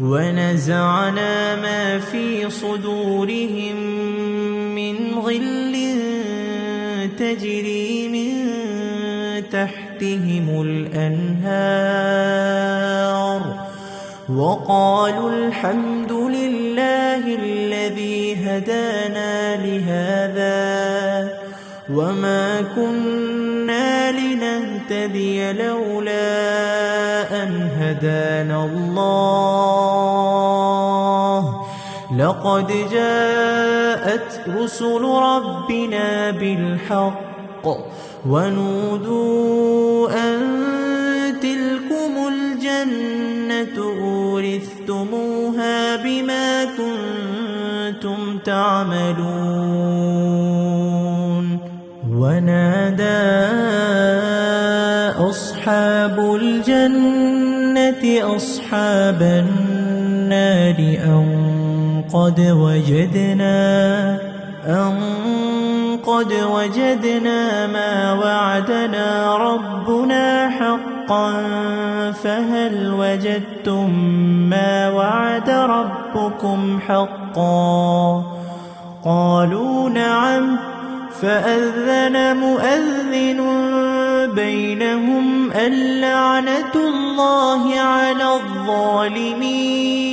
ونزعنا ما في صدورهم من غل تجري من تحتهم الأنهار وقالوا الحمد لله الذي هدانا لهذا وما كنا لنهتدي لولا أن هدانا الله لقد جاءت رسل ربنا بالحق ونودوا أن تلكم الجنة أورثتموها بما كنتم تعملون ونادى أصحاب الجنة أصحاب النار أن قد وجدنا ما وعدنا ربنا حقا فهل وجدتم ما وعد ربكم حقا قالوا نعم فأذن مؤذن بينهم اللعنة الله على الظالمين